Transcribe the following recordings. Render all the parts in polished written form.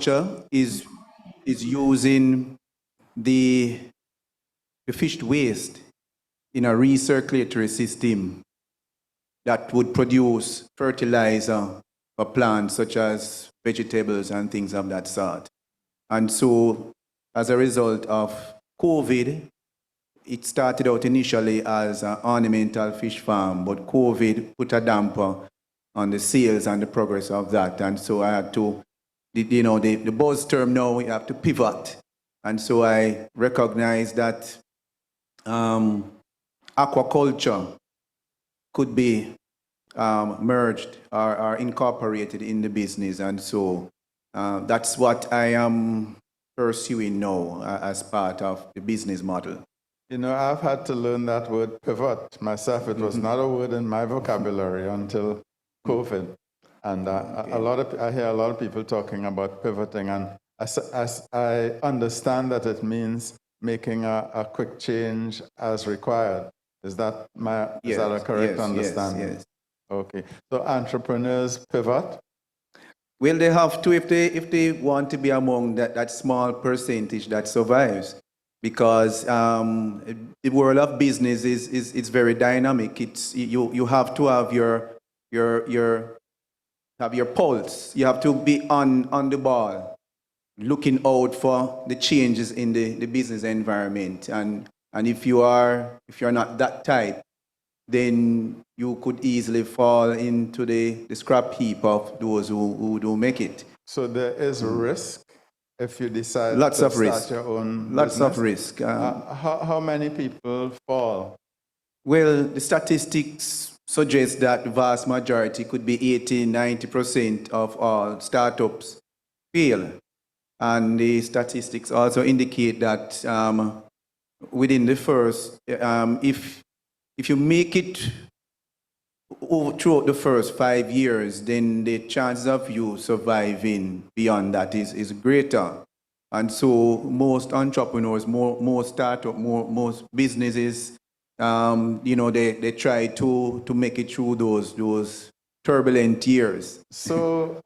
is using the fish waste in a recirculatory system that would produce fertilizer for plants such as vegetables and things of that sort. And so, as a result of COVID, it started out initially as an ornamental fish farm, but COVID put a damper on the sales and the progress of that. And so I had to, the buzz term now, we have to pivot. And so I recognized that aquaculture could be merged or incorporated in the business. And so that's what I am pursuing now as part of the business model. You know, I've had to learn that word pivot myself. It was not a word in my vocabulary until COVID. And I hear a lot of people talking about pivoting. And as I understand that it means making a quick change as required. Is that a correct understanding? Yes. Okay. So entrepreneurs pivot? Well, they have to if they want to be among that small percentage that survives, because the world of business is very dynamic. You have to have your pulse. You have to be on the ball, looking out for the changes in the business environment. And if you're not that type, then you could easily fall into the scrap heap of those who do make it. So there is risk if you decide Lots to of start risk. your own Lots business? of risk. How many people fall? Well, the statistics suggest that the vast majority, could be 80-90% of all startups fail. And the statistics also indicate that within the first, if you make it throughout the first 5 years, then the chances of you surviving beyond that is greater. And so most entrepreneurs, most startups, most businesses, they try to make it through those turbulent years. So,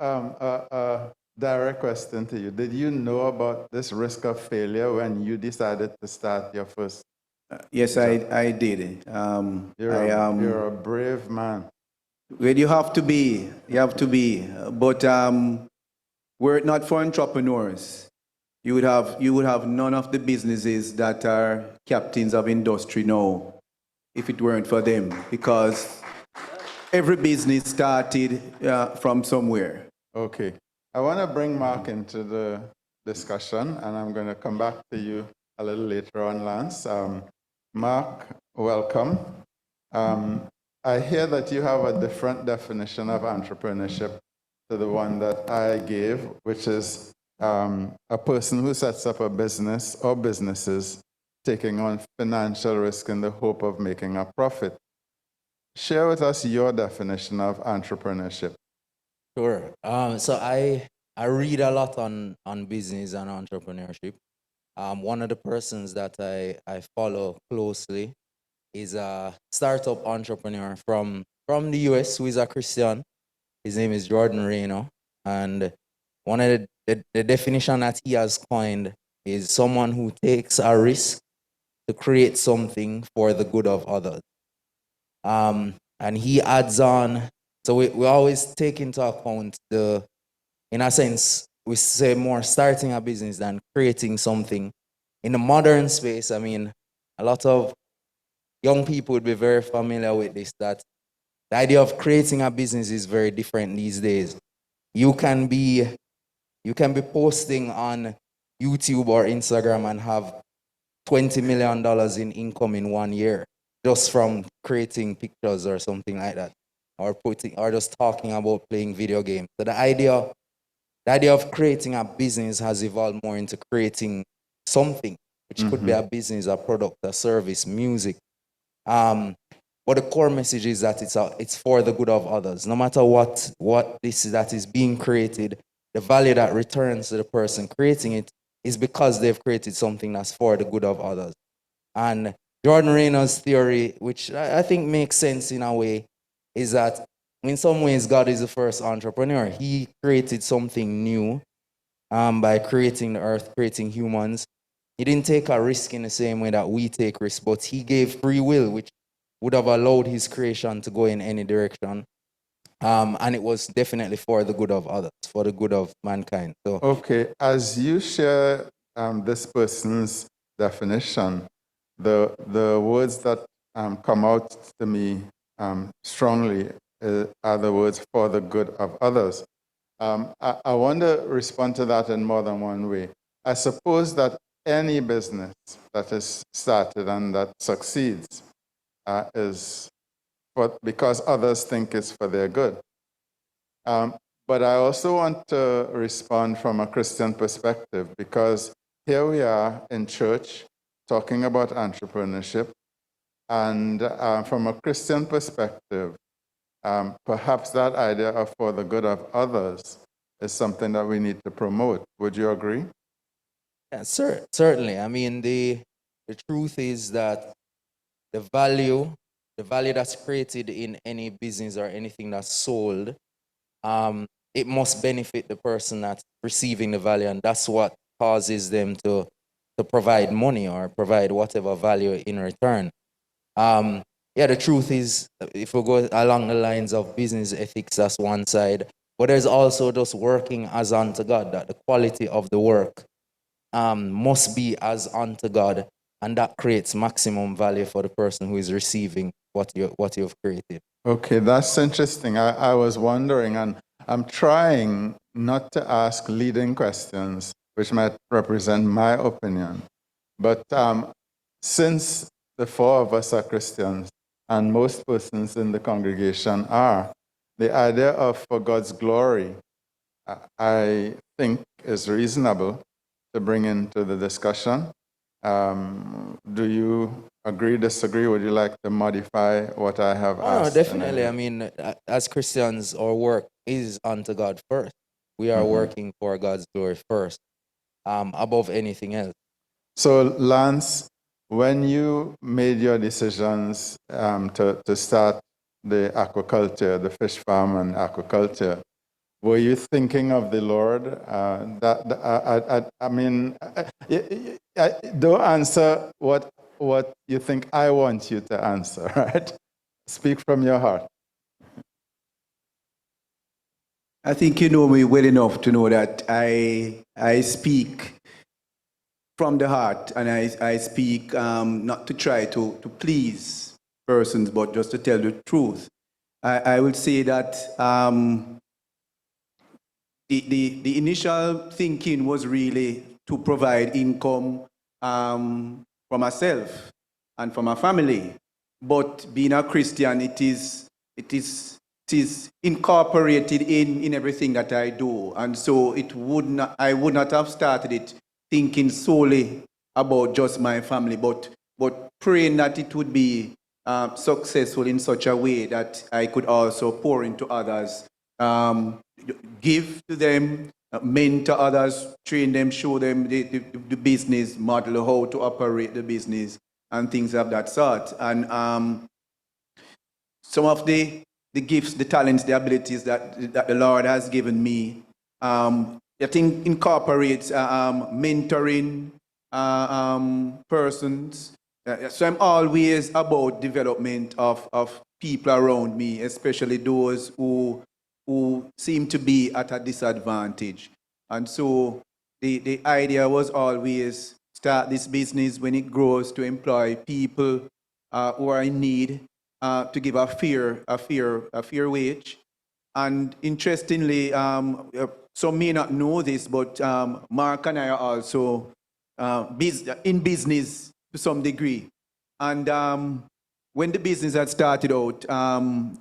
direct question to you. Did you know about this risk of failure when you decided to start your first? Yes, I did. You're a brave man. Well, you have to be. But were it not for entrepreneurs, you would have none of the businesses that are captains of industry now, if it weren't for them, because every business started from somewhere. Okay. I want to bring Marc into the discussion, and I'm going to come back to you a little later on, Lance. Marc, welcome. I hear that you have a different definition of entrepreneurship to the one that I gave, which is a person who sets up a business or businesses taking on financial risk in the hope of making a profit. Share with us your definition of entrepreneurship. Sure. So I read a lot on business and entrepreneurship. One of the persons that I follow closely is a startup entrepreneur from the US who is a Christian. His name is Jordan Raynor. And one of the definition that he has coined is someone who takes a risk to create something for the good of others. And he adds on, so we always take into account in a sense, we say more starting a business than creating something. In the modern space, I mean, a lot of young people would be very familiar with this, that the idea of creating a business is very different these days. You can be posting on YouTube or Instagram and have $20 million in income in 1 year just from creating pictures or something like that, or just talking about playing video games. So the idea of creating a business has evolved more into creating something, which could be a business, a product, a service, music. But the core message is that it's for the good of others. No matter what this is that is being created, the value that returns to the person creating it is because they've created something that's for the good of others. And Jordan Raynor's theory, which I think makes sense in a way, is that in some ways God is the first entrepreneur. He created something new by creating the earth, creating humans. He didn't take a risk in the same way that we take risks, but he gave free will, which would have allowed his creation to go in any direction. And it was definitely for the good of others, for the good of mankind. So, Okay, as you share this person's definition, the words that come out to me strongly are the words for the good of others. I want to respond to that in more than one way. I suppose that any business that is started and that succeeds is because others think it's for their good. But I also want to respond from a Christian perspective, because here we are in church talking about entrepreneurship, and from a Christian perspective, perhaps that idea of for the good of others is something that we need to promote. Would you agree? yeah, certainly. I mean, the truth is that the value that's created in any business or anything that's sold, it must benefit the person that's receiving the value, and that's what causes them to provide money or provide whatever value in return. Yeah, the truth is, if we go along the lines of business ethics, that's one side, but there's also just working as unto God, that the quality of the work must be as unto God, and that creates maximum value for the person who is receiving what you've created. Okay, that's interesting. I was wondering, and I'm trying not to ask leading questions, which might represent my opinion. But since the four of us are Christians, and most persons in the congregation are, the idea of for God's glory, I think, is reasonable to bring into the discussion. Do you agree, disagree? Would you like to modify what I have No, asked? definitely. I mean, as Christians, our work is unto God first. We are working for God's glory first, above anything else. So, Lance, when you made your decisions to start the aquaculture, the fish farm and aquaculture, were you thinking of the Lord? Don't answer what you think I want you to answer, right? Speak from your heart. I think you know me well enough to know that I speak from the heart, and I speak not to try to please persons, but just to tell the truth. I would say that the initial thinking was really to provide income for myself and for my family. But being a Christian, it is incorporated in everything that I do. And so I would not have started it thinking solely about just my family, but praying that it would be successful in such a way that I could also pour into others, give to them, mentor others, train them, show them the business model, how to operate the business, and things of that sort. And some of the gifts, the talents, the abilities that the Lord has given me, I think incorporates mentoring persons. So I'm always about development of people around me, especially those who seem to be at a disadvantage. And so the idea was always start this business when it grows to employ people who are in need, to give a fair wage. And interestingly, some may not know this, but Marc and I are also in business to some degree. And when the business had started out,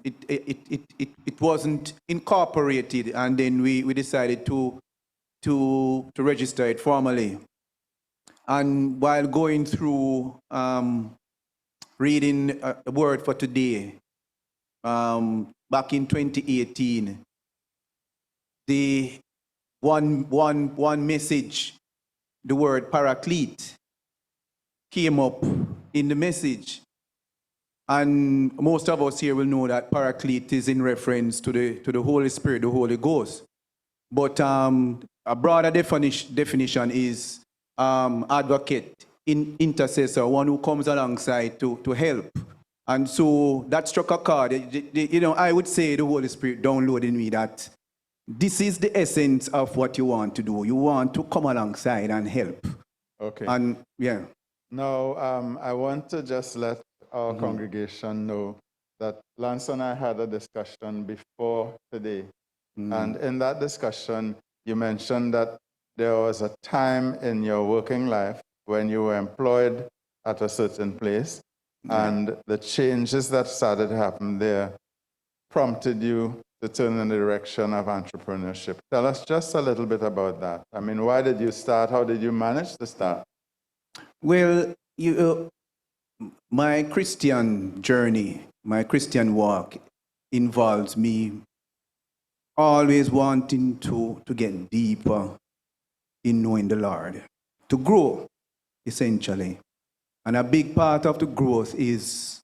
it wasn't incorporated, and then we decided to register it formally. And while going through reading the word for today, back in 2018, the one message, the word paraclete, came up in the message. And most of us here will know that paraclete is in reference to the Holy Spirit, the Holy Ghost. But a broader definition is advocate, intercessor, one who comes alongside to help. And so that struck a chord. I would say the Holy Spirit downloaded in me that this is the essence of what you want to do. You want to come alongside and help. Okay. And yeah. Now, I want to just let our congregation know that Lance and I had a discussion before today. And in that discussion, you mentioned that there was a time in your working life when you were employed at a certain place, and the changes that started to happen there prompted you to turn in the direction of entrepreneurship. Tell us just a little bit about that. I mean, why did you start? How did you manage to start? Well, my Christian journey, my Christian walk involves me always wanting to get deeper in knowing the Lord, to grow, essentially. And a big part of the growth is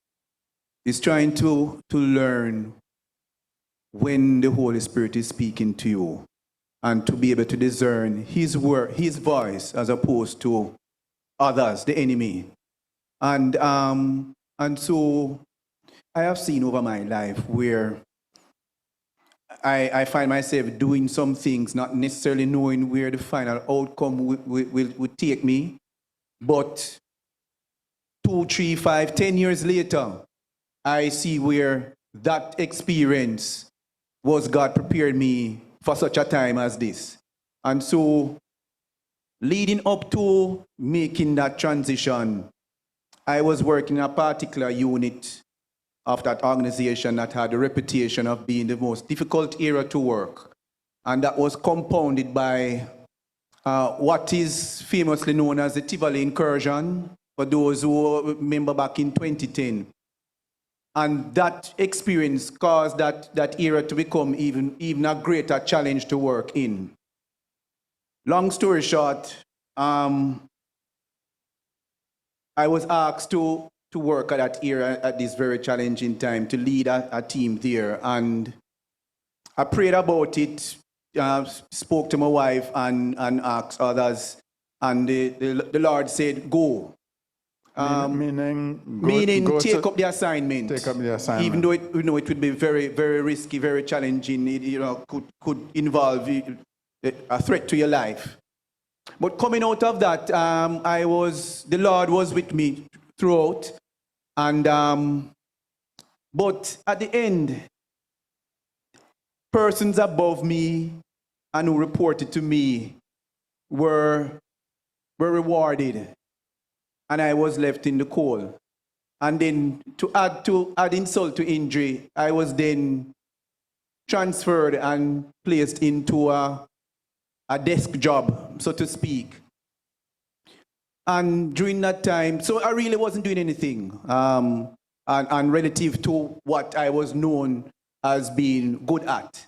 trying to learn when the Holy Spirit is speaking to you and to be able to discern his word, his voice, as opposed to others, the enemy. And so I have seen over my life where I find myself doing some things, not necessarily knowing where the final outcome will take me, but 2, 3, 5, 10 years later, I see where that experience was God prepared me for such a time as this. And so, leading up to making that transition, I was working in a particular unit of that organization that had a reputation of being the most difficult area to work. And that was compounded by what is famously known as the Tivoli incursion, for those who remember back in 2010. And that experience caused that area to become even a greater challenge to work in. Long story short, I was asked to work at that area at this very challenging time, to lead a team there. And I prayed about it, spoke to my wife and asked others. And the Lord said, go. Meaning take up the assignment. Take up the assignment. Even though it would be very, very risky, very challenging, it could involve a threat to your life. But coming out of that, the Lord was with me throughout. And but at the end, persons above me and who reported to me were rewarded. And I was left in the cold. And then to add insult to injury, I was then transferred and placed into a desk job, so to speak. And during that time, so I really wasn't doing anything. And relative to what I was known as being good at.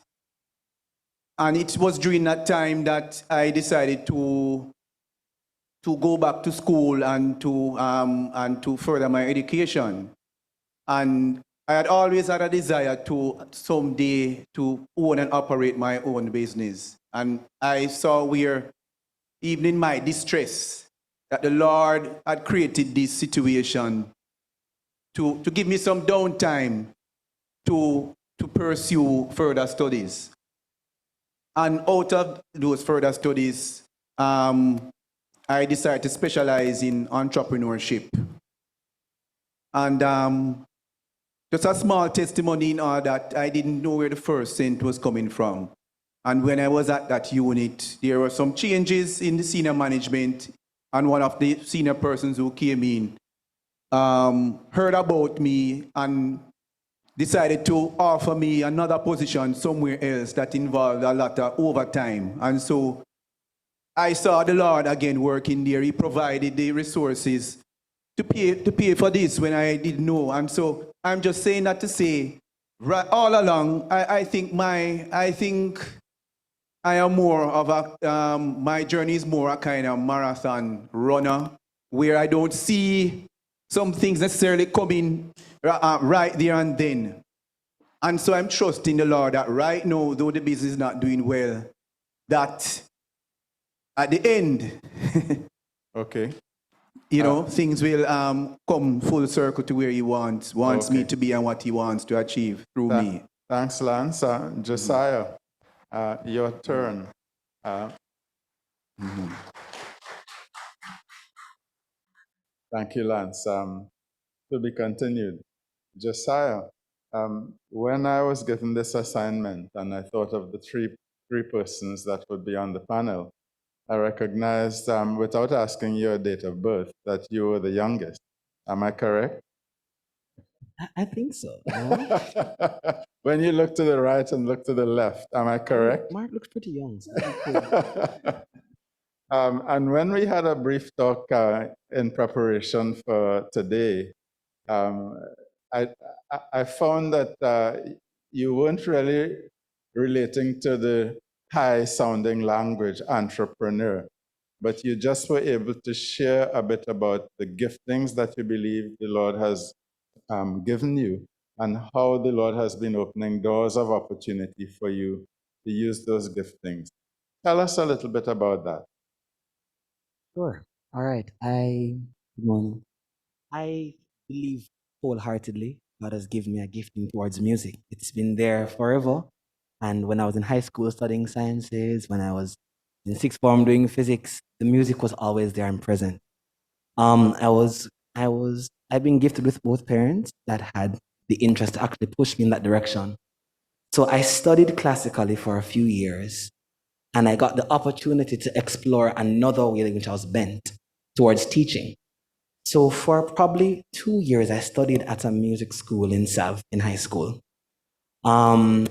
And it was during that time that I decided to go back to school and to further my education. And I had always had a desire to someday to own and operate my own business. And I saw where, even in my distress, that the Lord had created this situation to give me some downtime to pursue further studies. And out of those further studies, I decided to specialize in entrepreneurship. And just a small testimony in all that, I didn't know where the first cent was coming from. And when I was at that unit, there were some changes in the senior management, and one of the senior persons who came in heard about me and decided to offer me another position somewhere else that involved a lot of overtime. And so I saw the Lord again working there. He provided the resources to pay for this when I didn't know. And so I'm just saying that to say, right, all along, I think I am more of a, my journey is more a kind of marathon runner, where I don't see some things necessarily coming right there and then. And so I'm trusting the Lord that right now, though the business is not doing well, that at the end, Okay. things will come full circle to where he wants me Okay. to be and what he wants to achieve through me. Thanks, Lance. Josiah, your turn. Thank you, Lance. To be continued. Josiah, when I was given this assignment and I thought of the three persons that would be on the panel, I recognized, without asking your date of birth, that you were the youngest. Am I correct? I think so. When you look to the right and look to the left, am I correct? Marc looks pretty young. So And when we had a brief talk in preparation for today, I, I found that you weren't really relating to the high-sounding language entrepreneur, but you just were able to share a bit about the giftings that you believe the Lord has given you and how the Lord has been opening doors of opportunity for you to use those giftings. Tell us a little bit about that. Sure. All right. Good morning. I believe wholeheartedly God has given me a gifting towards music. It's been there forever. And when I was in high school studying sciences, when I was in sixth form doing physics, the music was always there and present. I've been gifted with both parents that had the interest to actually push me in that direction. So I studied classically for a few years, and I got the opportunity to explore another way in which I was bent towards teaching. So for probably 2 years, I studied at a music school in Sav in high school. And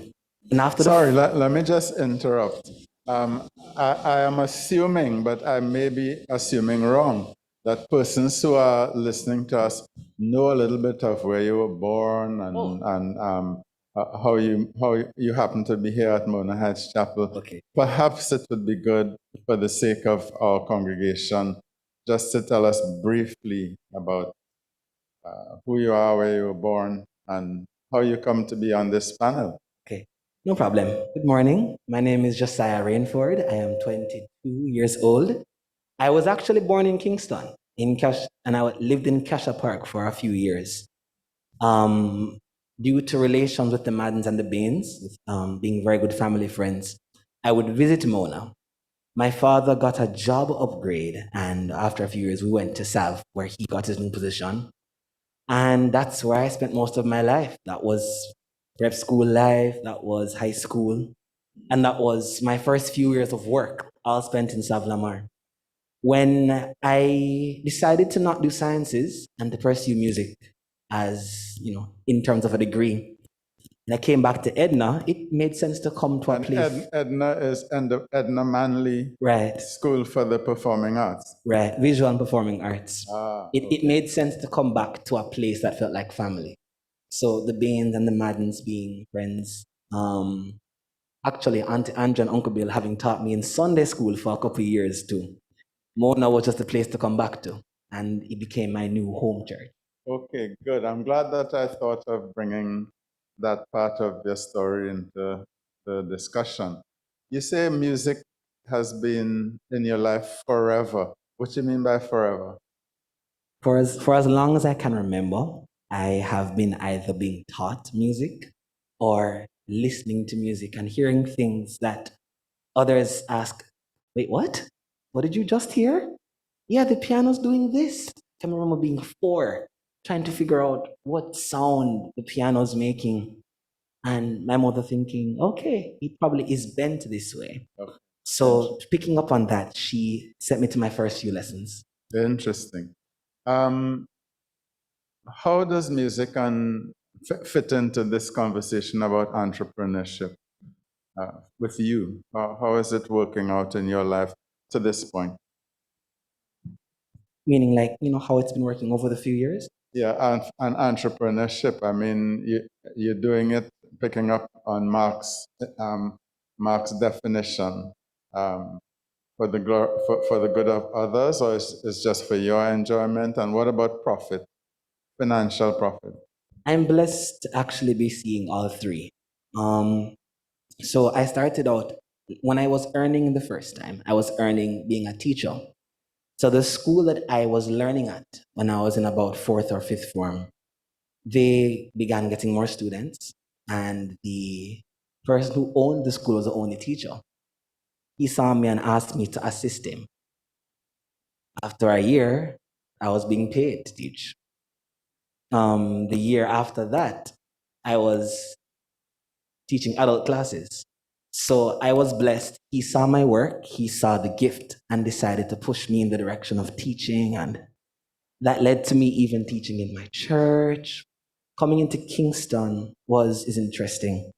after Sorry, let me just interrupt. I am assuming, but I may be assuming wrong, that persons who are listening to us know a little bit of where you were born and how you happen to be here at Mona Heights Chapel. Okay. Perhaps it would be good, for the sake of our congregation, just to tell us briefly about who you are, where you were born, and how you come to be on this panel. Okay, no problem. Good morning. My name is Josiah Rainford. I am 22 years old. I was actually born in Kingston, and I lived in Cassia Park for a few years. Due to relations with the Maddens and the Bains, being very good family friends, I would visit Mona. My father got a job upgrade, and after a few years, we went to Sav, where he got his new position. And that's where I spent most of my life. That was prep school life, that was high school, and that was my first few years of work, all spent in Sav Lamar. When I decided to not do sciences and to pursue music as, in terms of a degree, and I came back to Edna, it made sense to come to a place. Edna is Edna Manley Right. School for the Performing Arts. Right, visual and performing arts. It Okay. made sense to come back to a place that felt like family. So the Bains and the Maddens being friends. Actually, Auntie Andrea and Uncle Bill having taught me in Sunday school for a couple of years too. Mona was just a place to come back to, and it became my new home church. Okay, good. I'm glad that I thought of bringing that part of your story into the discussion. You say music has been in your life forever. What do you mean by forever? For as long as I can remember, I have been either being taught music or listening to music and hearing things that others ask, wait, what? What did you just hear? Yeah, the piano's doing this. I can remember being 4, trying to figure out what sound the piano's making. And my mother thinking, okay, it probably is bent this way. Okay. So picking up on that, she sent me to my first few lessons. Interesting. How does music fit into this conversation about entrepreneurship with you? How is it working out in your life to this point? Meaning like, how it's been working over the few years? Yeah, and entrepreneurship. I mean, you're doing it, picking up on Marc's definition for the good of others, or it's just for your enjoyment? And what about profit, financial profit? I'm blessed to actually be seeing all three. So I started out when I was earning the first time, I was earning being a teacher. So the school that I was learning at when I was in about fourth or fifth form, they began getting more students, and the person who owned the school was the only teacher. He saw me and asked me to assist him. After a year, I was being paid to teach. The year after that, I was teaching adult classes. So I was blessed. He saw my work, he saw the gift, and decided to push me in the direction of teaching. And that led to me even teaching in my church. Coming into Kingston is interesting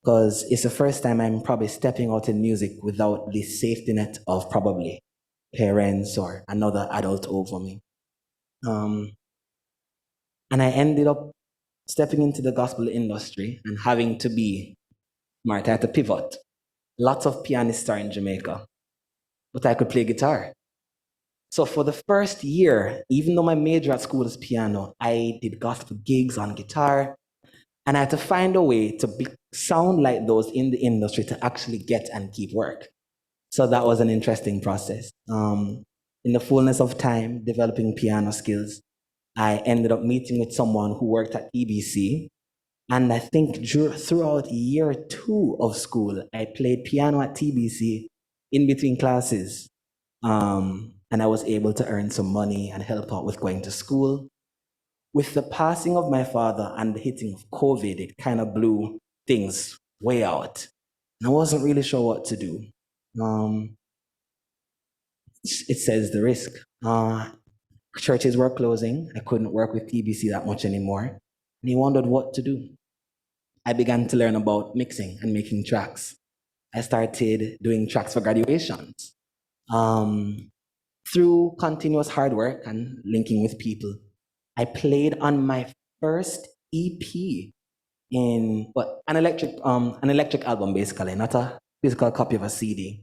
because it's the first time I'm probably stepping out in music without the safety net of probably parents or another adult over me. And I ended up stepping into the gospel industry and having to be, Marc, I had to pivot. Lots of pianists are in Jamaica, but I could play guitar. So for the first year, even though my major at school is piano, I did gospel gigs on guitar, and I had to find a way to sound like those in the industry to actually get and keep work. So that was an interesting process. In the fullness of time, developing piano skills, I ended up meeting with someone who worked at EBC. And I think throughout year 2 of school, I played piano at TBC in between classes. And I was able to earn some money and help out with going to school. With the passing of my father and the hitting of COVID, it kind of blew things way out. And I wasn't really sure what to do. It says the risk. Churches were closing. I couldn't work with TBC that much anymore. And he wondered what to do. I began to learn about mixing and making tracks. I started doing tracks for graduations. Through continuous hard work and linking with people, I played on my first EP in an electric album, basically, not a physical copy of a CD.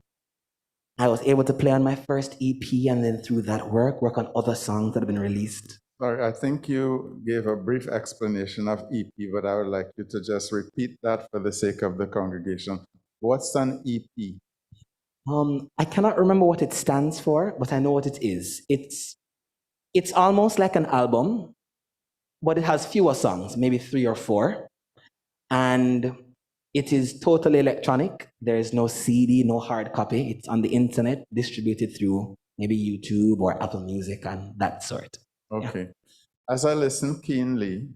I was able to play on my first EP, and then through that work on other songs that have been released. Sorry, I think you gave a brief explanation of EP, but I would like you to just repeat that for the sake of the congregation. What's an EP? I cannot remember what it stands for, but I know what it is. It's almost like an album, but it has fewer songs, maybe 3 or 4. And it is totally electronic. There is no CD, no hard copy. It's on the internet, distributed through maybe YouTube or Apple Music and that sort. Okay. Yeah. As I listened keenly,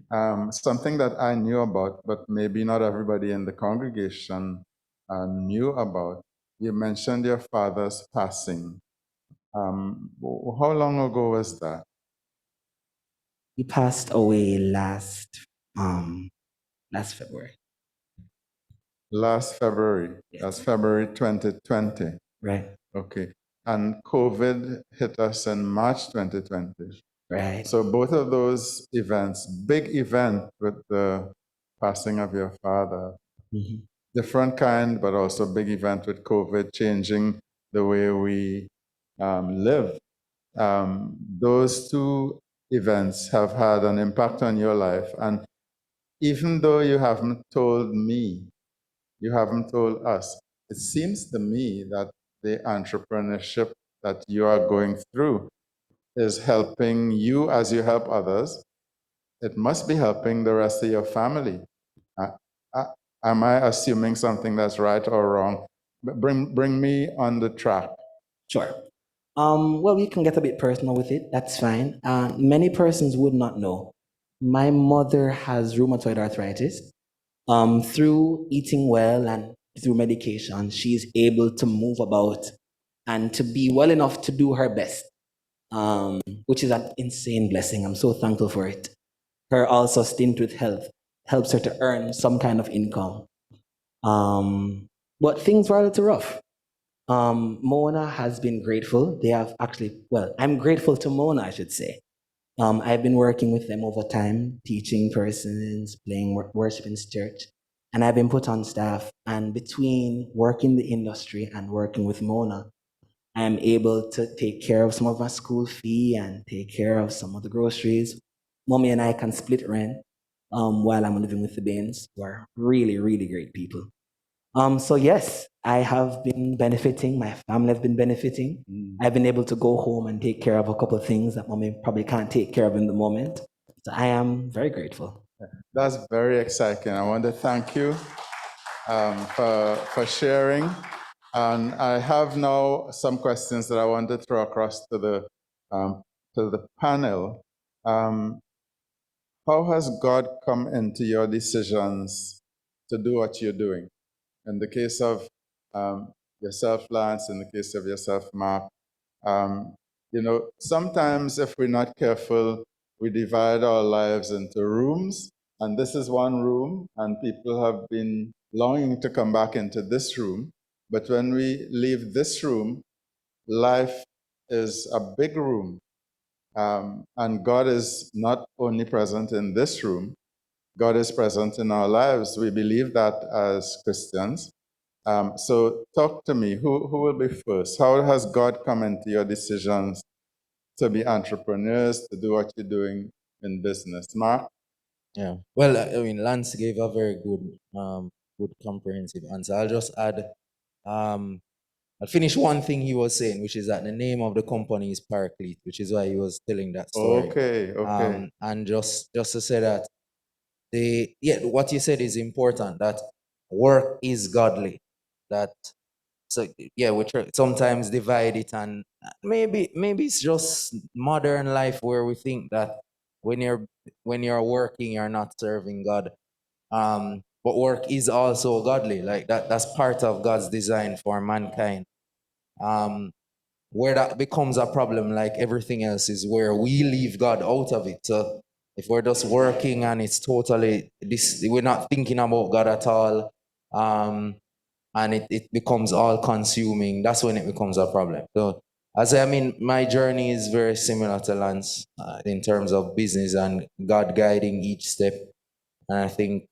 something that I knew about, but maybe not everybody in the congregation knew about, you mentioned your father's passing. How long ago was that? He passed away last February. Last February. Yes. That's February 2020. Right. Okay. And COVID hit us in March 2020. Right. So both of those events, big event with the passing of your father, different kind, but also big event with COVID changing the way we live. Those two events have had an impact on your life. And even though you haven't told me, you haven't told us, it seems to me that the entrepreneurship that you are going through is helping you as you help others. It must be helping the rest of your family. Am I assuming something that's right or wrong? Bring me on the track. Sure. Well, we can get a bit personal with it. That's fine. Many persons would not know. My mother has rheumatoid arthritis. Through eating well and through medication, she's able to move about and to be well enough to do her best, which is an insane blessing. I'm so thankful for it. Her also stint with health helps her to earn some kind of income. But things were a little rough. Mona has been grateful. They have actually, I'm grateful to Mona, I should say. I've been working with them over time, teaching persons, playing worship in church, and I've been put on staff. And between working the industry and working with Mona, I'm able to take care of some of my school fee and take care of some of the groceries. Mommy and I can split rent while I'm living with the Bains, who are really, really great people. So yes, I have been benefiting. My family has been benefiting. I've been able to go home and take care of a couple of things that mommy probably can't take care of in the moment. So I am very grateful. That's very exciting. I want to thank you for sharing. And I have now some questions that I want to throw across to the panel. How has God come into your decisions to do what you're doing? In the case of yourself, Lance, in the case of yourself, Mark, sometimes if we're not careful, we divide our lives into rooms, and this is one room, and people have been longing to come back into this room. But when we leave this room, life is a big room, and God is not only present in this room, God is present in our lives. We believe that as Christians. So talk to me, who will be first? How has God come into your decisions to be entrepreneurs, to do what you're doing in business? Mark? Yeah. Well, I mean, Lance gave a very good comprehensive answer. I'll just add, I'll finish one thing he was saying, which is that the name of the company is Paraclete, which is why he was telling that story. Okay. And just to say that what you said is important, that work is godly. That so yeah, we sometimes divide it, and maybe it's just modern life where we think that when you're working, you're not serving God. But work is also godly, like that's part of God's design for mankind. Where that becomes a problem, like everything else, is where we leave God out of it. So if we're just working and it's totally this, we're not thinking about God at all, and it becomes all consuming, that's when it becomes a problem. So I mean, my journey is very similar to Lance in terms of business and God guiding each step. And I think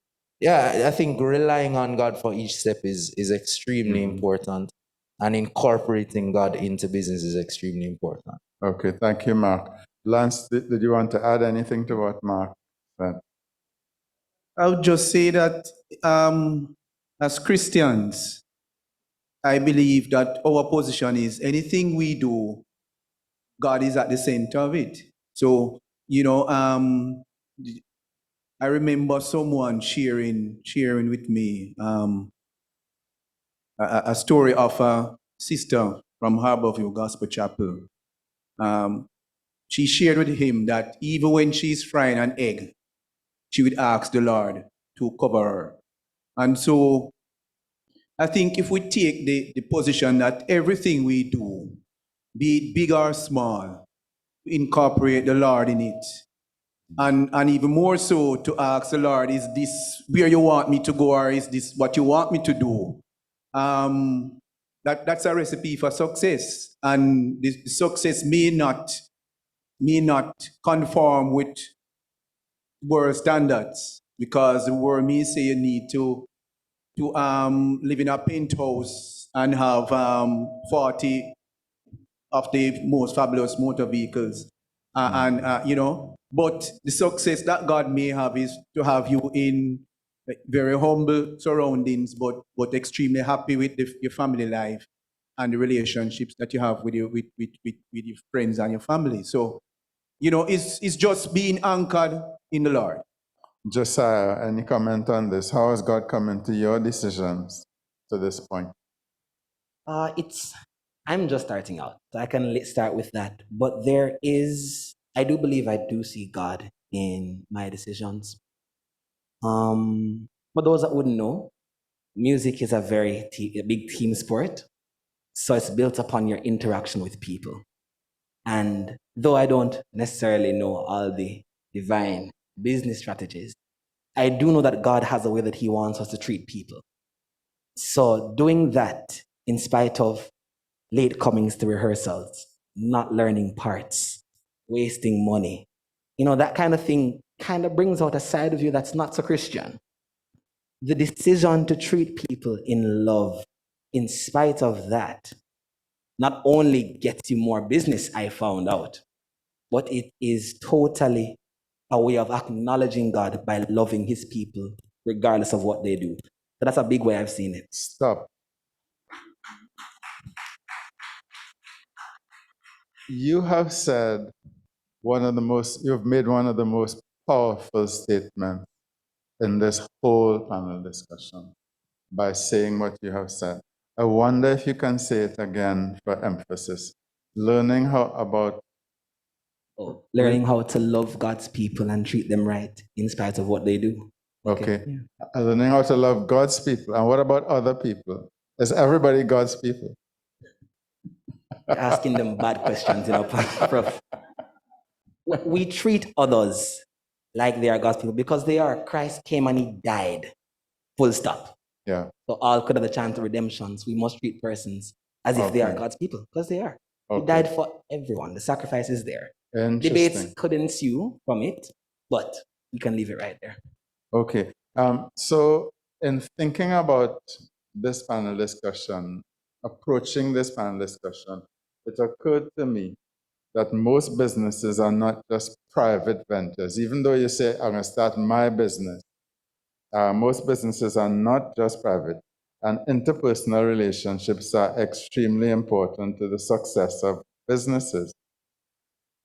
relying on God for each step is extremely important, and incorporating God into business is extremely important. Okay, thank you, Mark. Lance, did you want to add anything to what Mark said? I would just say that as Christians, I believe that our position is anything we do, God is at the center of it. So, I remember someone sharing with me a story of a sister from Harborview Gospel Chapel. She shared with him that even when she's frying an egg, she would ask the Lord to cover her. And so I think if we take the position that everything we do, be it big or small, incorporate the Lord in it. And even more so to ask the Lord, is this where you want me to go, or is this what you want me to do? That's a recipe for success. And the success may not conform with world standards, because the world may say you need to live in a penthouse and have 40 of the most fabulous motor vehicles. But the success that God may have is to have you in very humble surroundings, but extremely happy with your family life and the relationships that you have with your friends and your family. So, it's just being anchored in the Lord. Josiah, any comment on this? How has God come into your decisions to this point? I'm just starting out, so I can start with that. But I do believe I do see God in my decisions. For those that wouldn't know, music is a big team sport. So it's built upon your interaction with people. And though I don't necessarily know all the divine business strategies, I do know that God has a way that He wants us to treat people. So doing that, in spite of late comings to rehearsals, not learning parts, wasting money, that kind of thing kind of brings out a side of you that's not so Christian. The decision to treat people in love, in spite of that, not only gets you more business, I found out, but it is totally a way of acknowledging God by loving His people, regardless of what they do. So that's a big way I've seen it. Stop. You have said you've made one of the most powerful statements in this whole panel discussion by saying what you have said. I wonder if you can say it again for emphasis. Learning Learning how to love God's people and treat them right in spite of what they do. Okay. Yeah. Learning how to love God's people. And what about other people? Is everybody God's people? You're asking them bad questions, Prof. We treat others like they are God's people because they are. Christ came and he died. Full stop. Yeah. So all could have the chance of redemption. So we must treat persons as if they are God's people, because they are. He died for everyone. The sacrifice is there. Debates could ensue from it, but you can leave it right there. Okay. So in thinking about this panel discussion, approaching this panel discussion, it occurred to me that most businesses are not just private ventures. Even though you say, I'm going to start my business, most businesses are not just private. And interpersonal relationships are extremely important to the success of businesses.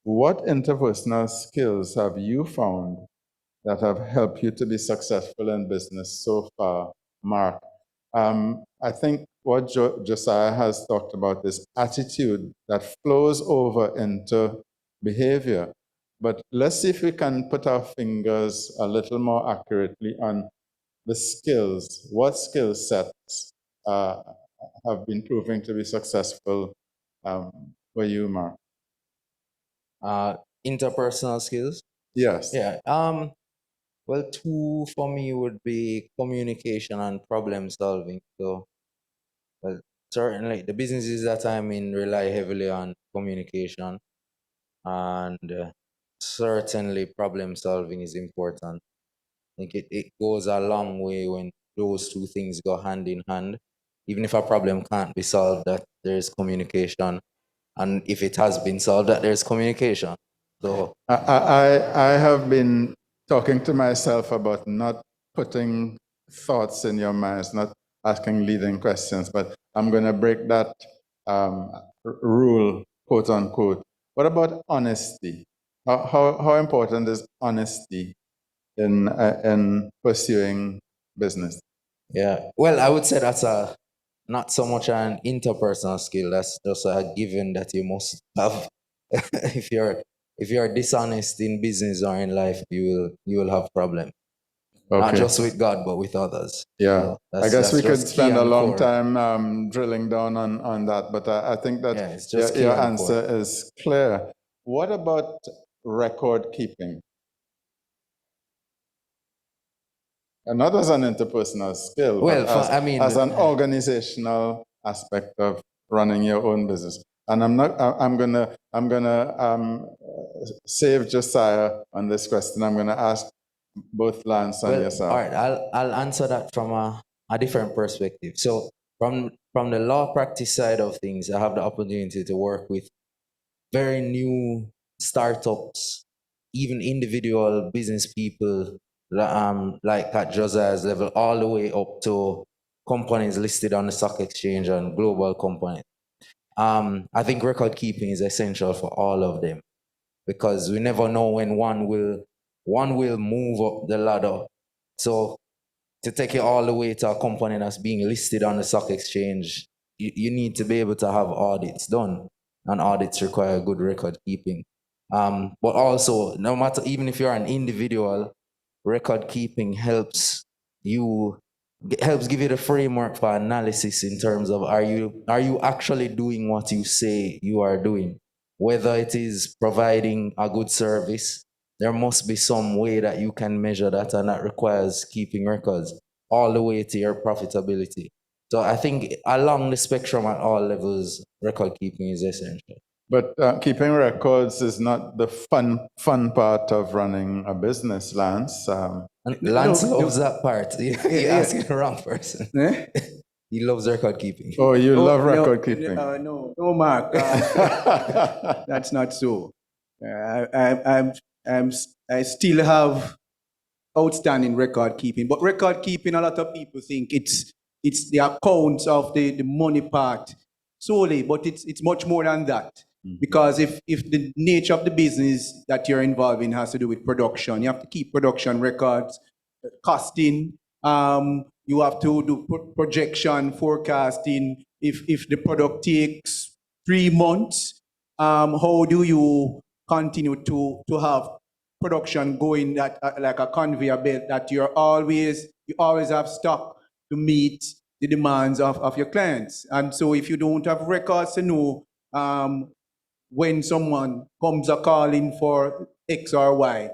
What interpersonal skills have you found that have helped you to be successful in business so far, Marc? I think what Josiah has talked about is attitude that flows over into behavior. But let's see if we can put our fingers a little more accurately on the skills. What skill sets have been proving to be successful for you, Marc? Interpersonal skills. Yes. Yeah. Well, two for me would be communication and problem solving. So, well, certainly the businesses that I'm in rely heavily on communication, and certainly problem solving is important. I think it goes a long way when those two things go hand in hand. Even if a problem can't be solved, that there's communication, and if it has been solved, that there's communication. So I have been talking to myself about not putting thoughts in your minds, not asking leading questions, but I'm going to break that rule, quote unquote. What about honesty? How important is honesty in pursuing business? yeah, well, I would say that's not so much an interpersonal skill. That's just a given that you must have. if you're dishonest in business or in life, you will have problems. Okay. Not just with God, but with others. Yeah, So I guess we could just key spend a and long core. time drilling down on that, but I think that Yeah, it's just key your and answer core. is clear. What about record keeping? And not as an interpersonal skill, Well, but I mean, as an organizational aspect of running your own business. And I'm gonna save Josiah on this question. I'm gonna ask both Lance and yourself. all right, I'll answer that from a different perspective. So from the law practice side of things, I have the opportunity to work with very new startups, even individual business people, like at Josiah's level, all the way up to companies listed on the stock exchange and global companies. I think record keeping is essential for all of them, because we never know when one will move up the ladder. So to take it all the way to a company that's being listed on the stock exchange, you need to be able to have audits done, and audits require good record keeping. But also, no matter, even if you're an individual, record keeping helps give you the framework for analysis in terms of are you actually doing what you say you are doing. Whether it is providing a good service, there must be some way that you can measure that, and that requires keeping records all the way to your profitability. So I think along the spectrum at all levels, record keeping is essential. But keeping records is not the fun part of running a business, Lance. And Lance loves that part. You're asking the wrong person. Eh? He loves record keeping. Oh, you love record keeping. No, Marc. That's not so. I still have outstanding record keeping. But record keeping, a lot of people think it's the accounts of the money part solely, but it's much more than that. Because if the nature of the business that you're involved in has to do with production, you have to keep production records, costing. You have to do projection, forecasting. If the product takes 3 months, how do you continue to have production going that like a conveyor belt that you always have stock to meet the demands of your clients. And so if you don't have records to know when someone comes a calling for X or Y,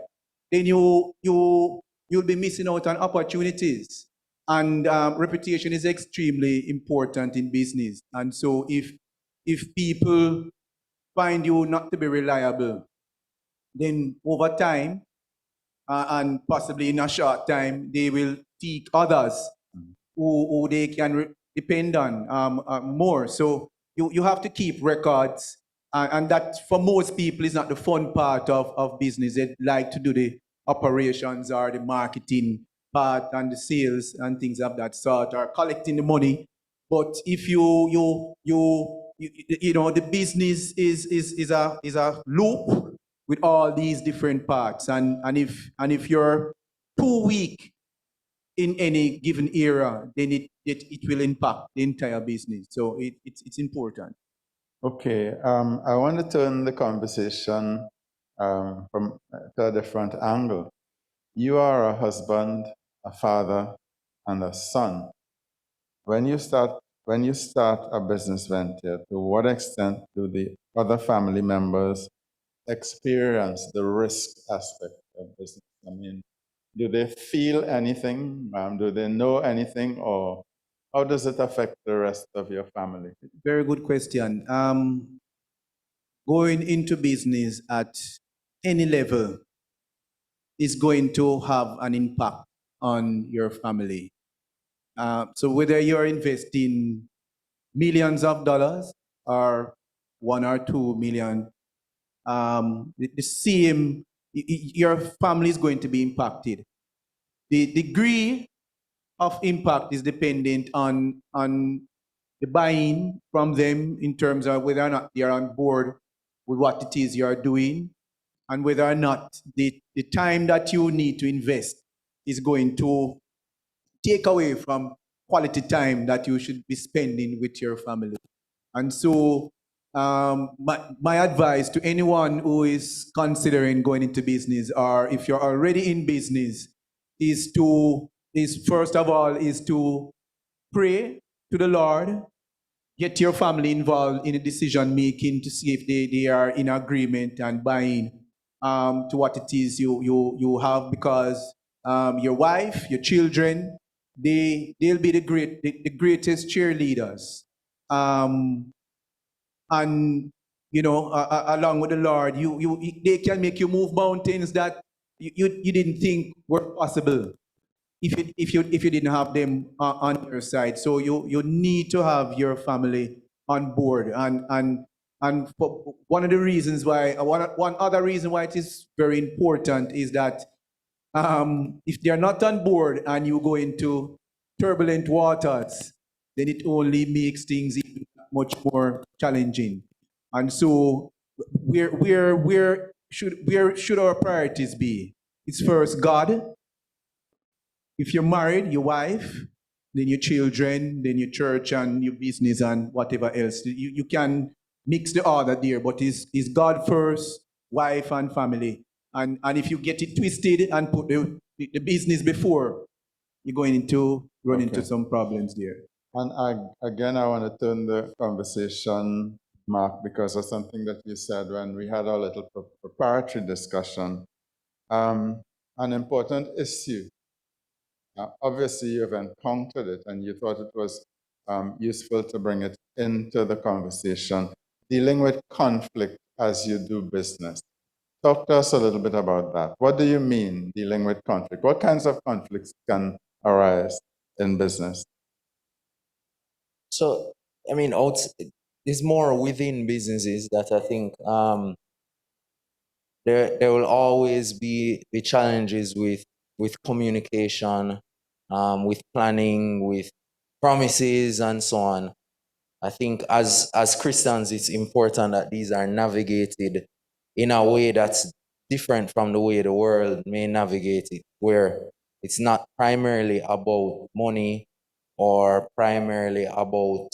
then you'll be missing out on opportunities. And reputation is extremely important in business. And so if people find you not to be reliable, then over time and possibly in a short time, they will seek others who they can depend on more. So you have to keep records, and that for most people is not the fun part of business. They like to do the operations or the marketing part and the sales and things of that sort, or collecting the money. But if you know the business is a loop with all these different parts, and if you're too weak in any given era, then it will impact the entire business. So it's important. Okay, I want to turn the conversation from to a different angle. You are a husband, a father, and a son. When you start a business venture, to what extent do the other family members experience the risk aspect of business? I mean, do they feel anything? Do they know anything, or how does it affect the rest of your family? Very good question. Going into business at any level is going to have an impact on your family. So whether you're investing millions of dollars or 1 or 2 million, the same, your family is going to be impacted. The degree of impact is dependent on the buy-in from them in terms of whether or not they are on board with what it is you are doing, and whether or not the time that you need to invest is going to take away from quality time that you should be spending with your family. And so, my advice to anyone who is considering going into business, or if you're already in business, is first of all is to pray to the Lord, get your family involved in the decision making to see if they are in agreement and buying to what it is you have, because your wife, your children, they'll be the greatest cheerleaders. Um, and along with the Lord, they can make you move mountains that you didn't think were possible if you didn't have them on your side. So you need to have your family on board, and one of the reasons why one other reason why it is very important is that if they are not on board and you go into turbulent waters, then it only makes things even much more challenging. And so, where should our priorities be? It's first God. If you're married, your wife, then your children, then your church and your business and whatever else. You can mix the order there, but is God first, wife and family. And if you get it twisted and put the business before, you're going into run into Okay. some problems there. And again, I want to turn the conversation, Marc, because of something that you said when we had our little preparatory discussion. An important issue. Obviously, you've encountered it and you thought it was useful to bring it into the conversation, dealing with conflict as you do business. Talk to us a little bit about that. What do you mean, dealing with conflict? What kinds of conflicts can arise in business? So, I mean, it's more within businesses that I think there will always be challenges with communication, with planning, with promises, and so on. I think as Christians, it's important that these are navigated in a way that's different from the way the world may navigate it, where it's not primarily about money or primarily about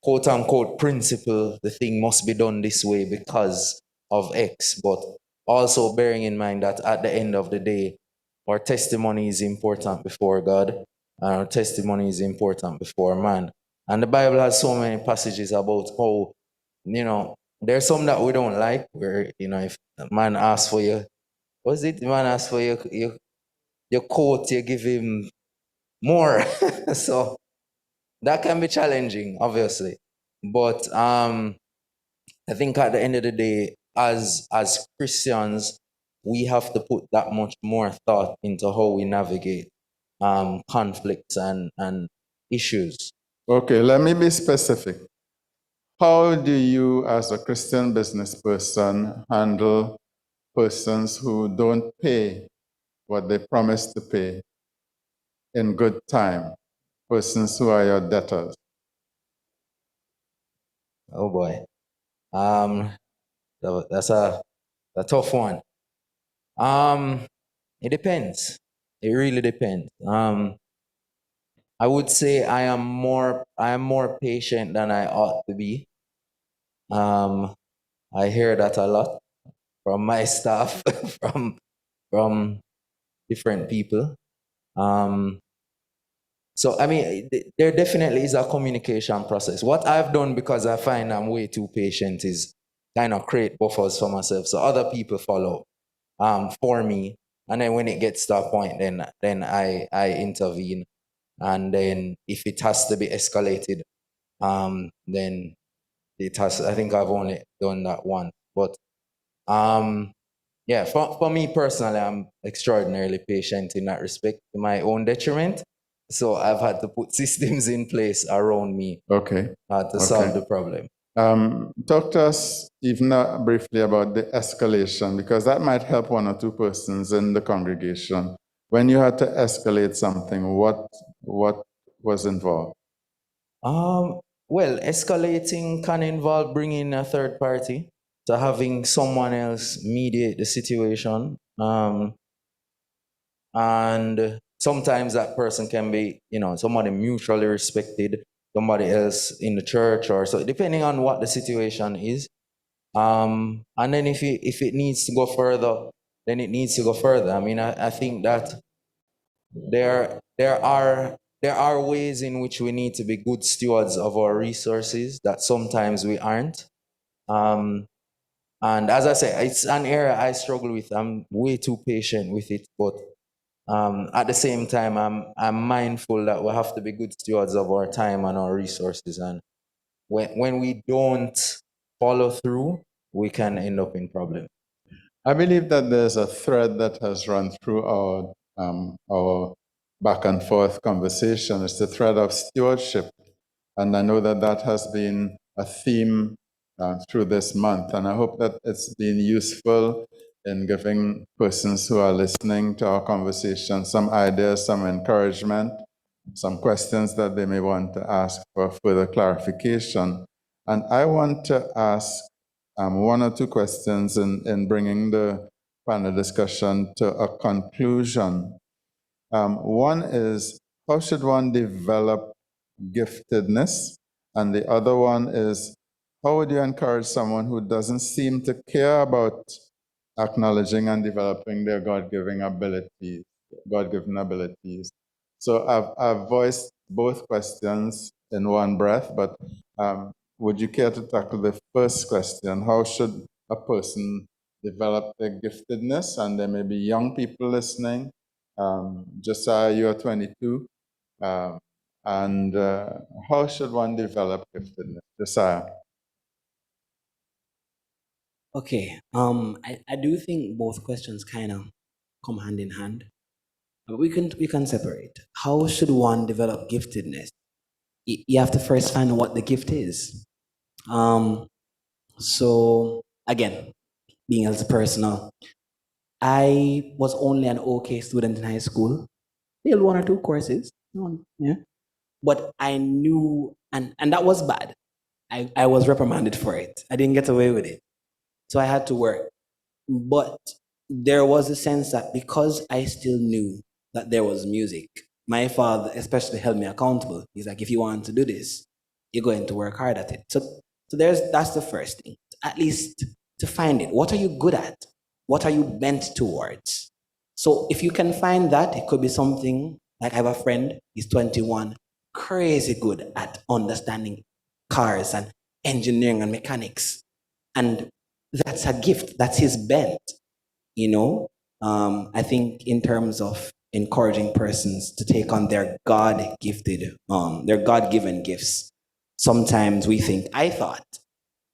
quote unquote principle, the thing must be done this way because of X, but also bearing in mind that at the end of the day, our testimony is important before God, and our testimony is important before man. And the Bible has so many passages about how, there's some that we don't like, where, if a man asks for you, what's it? The man asks for your coat, you give him more. So that can be challenging, obviously. But I think at the end of the day, as Christians, we have to put that much more thought into how we navigate conflicts and issues. Okay, let me be specific. How do you, as a Christian business person, handle persons who don't pay what they promised to pay in good time? Persons who are your debtors? Oh boy, that's a tough one. It depends. It really depends. I would say I am more patient than I ought to be. I hear that a lot from my staff, from different people. So I mean, there definitely is a communication process. What I've done, because I find I'm way too patient, is kind of create buffers for myself, so other people follow for me, and then when it gets to a point, then I intervene, and then if it has to be escalated, then it has. I think I've only done that once, but yeah, for me personally, I'm extraordinarily patient in that respect, to my own detriment. So I've had to put systems in place around me Okay. to solve the problem. Talk to us even briefly about the escalation, because that might help one or two persons in the congregation. When you had to escalate something, what was involved? Well, escalating can involve bringing a third party, so having someone else mediate the situation. And sometimes that person can be, somebody mutually respected, somebody else in the church, or so, depending on what the situation is. And then if it needs to go further, then it needs to go further. I mean, I think that there are ways in which we need to be good stewards of our resources that sometimes we aren't. And as I say, it's an area I struggle with. I'm way too patient with it, but at the same time, I'm mindful that we have to be good stewards of our time and our resources. And when we don't follow through, we can end up in problems. I believe that there's a thread that has run through our back and forth conversation. It's the thread of stewardship. And I know that that has been a theme through this month. And I hope that it's been useful in giving persons who are listening to our conversation some ideas, some encouragement, some questions that they may want to ask for further clarification. And I want to ask one or two questions in bringing the panel discussion to a conclusion. One is, how should one develop giftedness? And the other one is, how would you encourage someone who doesn't seem to care about acknowledging and developing their God-given abilities? So I've voiced both questions in one breath, but would you care to tackle the first question? How should a person develop their giftedness? And there may be young people listening. Josiah, you're 22. And how should one develop giftedness? Josiah. Okay. I do think both questions kind of come hand in hand. But we can separate. How should one develop giftedness? You have to first find out what the gift is. So again, being as personal, I was only an okay student in high school. Failed one or two courses. Yeah. But I knew, and that was bad. I was reprimanded for it. I didn't get away with it. So I had to work. But there was a sense that because I still knew that there was music, my father especially held me accountable. He's like, if you want to do this, you're going to work hard at it. So that's the first thing. At least to find it. What are you good at? What are you bent towards? So if you can find that, it could be something like I have a friend, he's 21, crazy good at understanding cars and engineering and mechanics. And that's a gift. That's his bent, you know. I think in terms of encouraging persons to take on their their God-given gifts, sometimes I thought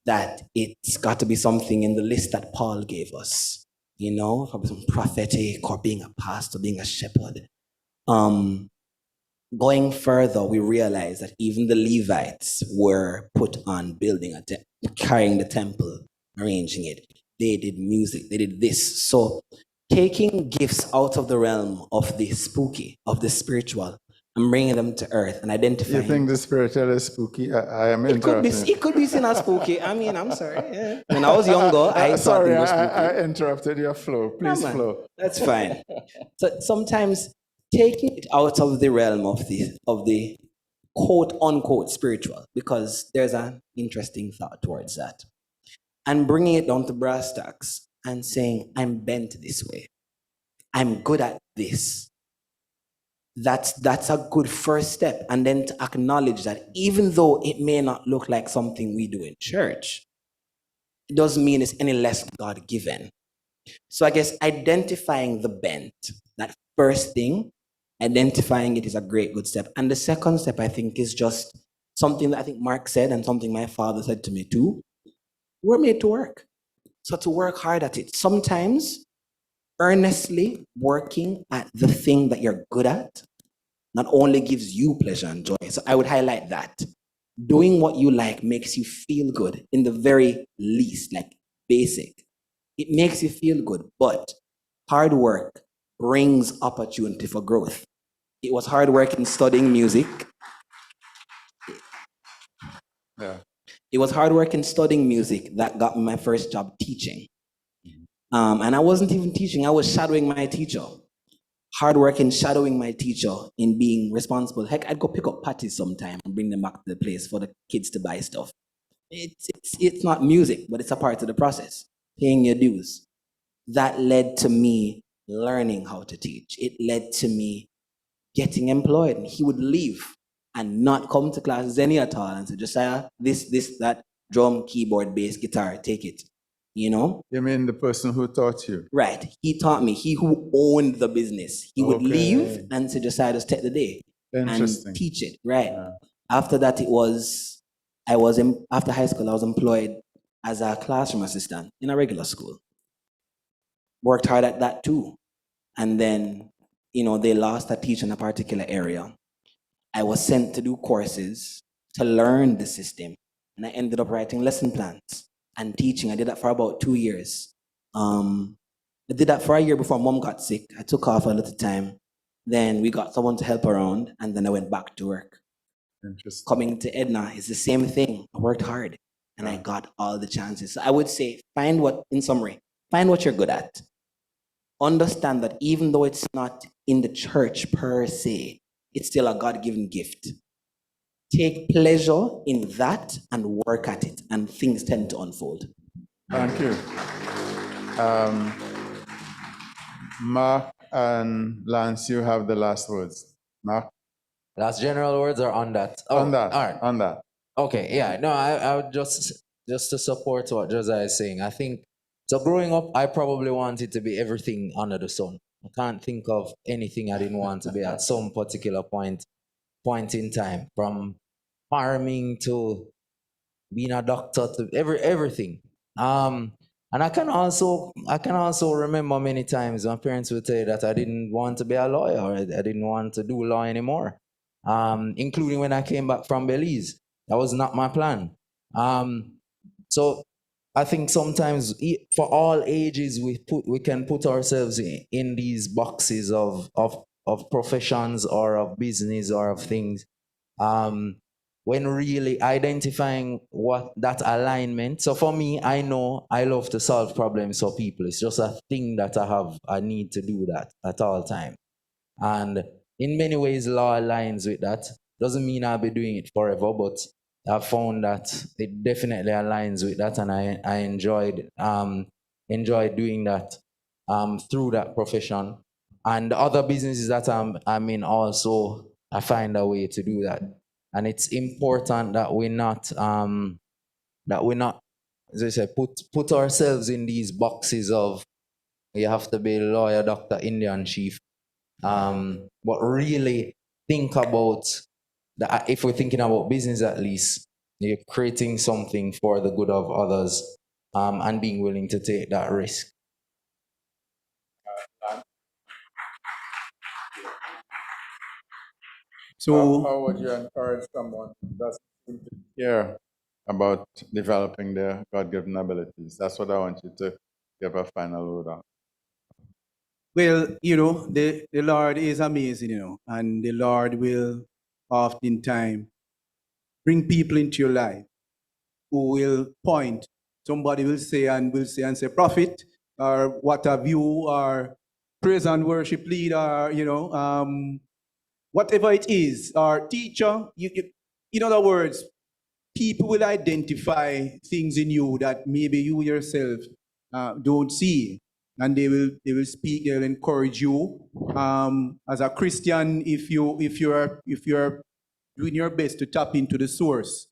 that it's got to be something in the list that Paul gave us, you know, probably some prophetic or being a pastor, being a shepherd. Going further, we realize that even the Levites were put on building carrying the temple, arranging it. They did music, they did this. So taking gifts out of the realm of the spooky, of the spiritual, and bringing them to earth and identifying. You think the spiritual is spooky? I am It could be seen as spooky. I mean, I'm sorry. Yeah. When I was younger, I thought it was spooky. I interrupted your flow. Please flow. That's fine. So sometimes taking it out of the realm of the quote unquote spiritual, because there's an interesting thought towards that, and bringing it down to brass tacks and saying, I'm bent this way. I'm good at this. That's a good first step. And then to acknowledge that even though it may not look like something we do in church, it doesn't mean it's any less God-given. So I guess identifying the bent, that first thing, identifying it is a good step. And the second step, I think, is just something that I think Marc said and something my father said to me too. We're made to work. So to work hard at it. Sometimes earnestly working at the thing that you're good at not only gives you pleasure and joy. So I would highlight that. Doing what you like makes you feel good in the very least, like basic. It makes you feel good, but hard work brings opportunity for growth. It was hard work in studying music. Yeah. It was hard work in studying music that got me my first job teaching. And I wasn't even teaching, I was shadowing my teacher. Hard work in shadowing my teacher in being responsible. Heck, I'd go pick up patties sometime and bring them back to the place for the kids to buy stuff. It's not music, but it's a part of the process. Paying your dues. That led to me learning how to teach. It led to me getting employed. And he would leave and not come to classes any at all and say, Josiah, this, that, drum, keyboard, bass, guitar, take it. You know? You mean the person who taught you? Right. He taught me. He who owned the business. He would leave and say, Josiah, just take the day and teach it. Right. Yeah. After that, after high school, I was employed as a classroom assistant in a regular school. Worked hard at that too. And then, they lost a teacher in a particular area. I was sent to do courses to learn the system. And I ended up writing lesson plans and teaching. I did that for about 2 years. I did that for a year before Mom got sick. I took off a little time. Then we got someone to help around, and then I went back to work. Interesting. Coming to Edna is the same thing. I worked hard, and I got all the chances. So I would say, find what you're good at. Understand that even though it's not in the church per se, it's still a God-given gift. Take pleasure in that and work at it, and things tend to unfold. Thank you. Marc and Lance, you have the last words. Marc? Last general words or on that? Oh, on that. All right. On that. Okay, yeah. No, I would just to support what Josiah is saying. I think, so growing up, I probably wanted to be everything under the sun. I can't think of anything I didn't want to be at some particular point in time, from farming to being a doctor to everything. And I can also remember many times my parents would say that I didn't want to be a lawyer, or I didn't want to do law anymore. Including when I came back from Belize. That was not my plan. So I think sometimes for all ages we can put ourselves in these boxes of professions or of business or of things. When really identifying what that alignment. So for me, I know I love to solve problems for people. It's just a thing that I need to do that at all times. And in many ways, law aligns with that. Doesn't mean I'll be doing it forever, but I've found that it definitely aligns with that, and I enjoyed doing that through that profession. And other businesses that I'm in also, I find a way to do that. And it's important that we're not, as I say, put ourselves in these boxes of you have to be lawyer, doctor, Indian chief. But really think about that. If we're thinking about business, at least you're creating something for the good of others, and being willing to take that risk. So, How would you encourage someone who doesn't seem to care about developing their God-given abilities? That's what I want you to give a final word on. well, the Lord is amazing, and the Lord will oftentimes bring people into your life who will point. Somebody will say and say, prophet, or what have you, or praise and worship leader, whatever it is, or teacher. In other words, people will identify things in you that maybe you yourself don't see, and they will speak. They'll encourage you. As a Christian, if you're doing your best to tap into the source,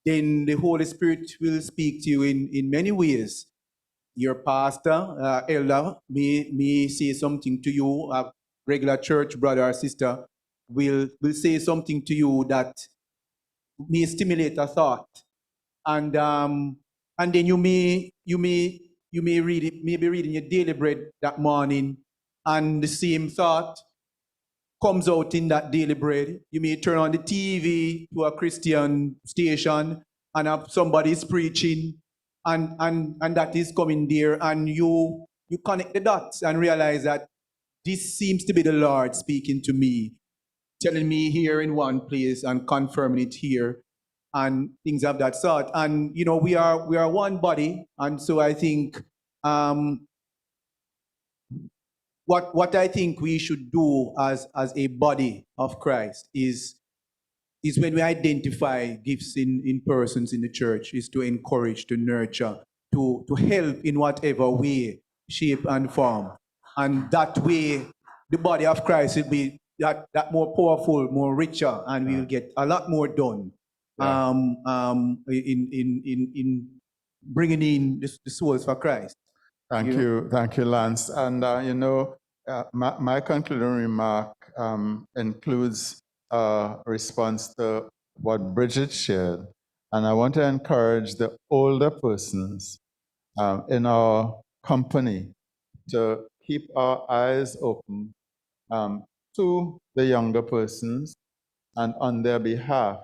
then the Holy Spirit will speak to you in many ways. Your pastor, elder, may say something to you. A regular church brother or sister will say something to you that may stimulate a thought, and then you may read it, maybe reading your daily bread that morning, and the same thought comes out in that daily bread. You may turn on the TV to a Christian station, and somebody is preaching, and that is coming there, and you connect the dots and realize that this seems to be the Lord speaking to me, telling me here in one place and confirming it here, and things of that sort. And we are one body, and so I think what I think we should do as a body of Christ is when we identify gifts in persons in the church, is to encourage, to nurture, to help in whatever way, shape, and form. And that way, the body of Christ will be that more powerful, more richer, and we will get a lot more done in bringing in the souls for Christ. Thank you, Lance. And my concluding remark includes a response to what Bridget shared, and I want to encourage the older persons in our company to keep our eyes open to the younger persons and on their behalf,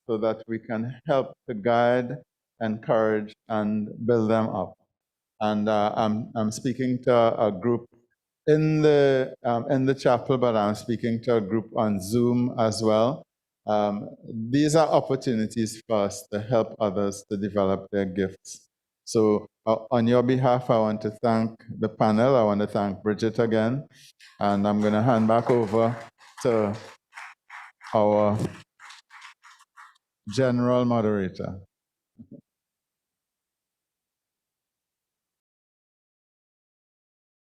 so that we can help to guide, encourage, and build them up. And I'm speaking to a group in the chapel, but I'm speaking to a group on Zoom as well. These are opportunities for us to help others to develop their gifts. So on your behalf, I want to thank the panel. I want to thank Bridget again. And I'm going to hand back over to our general moderator.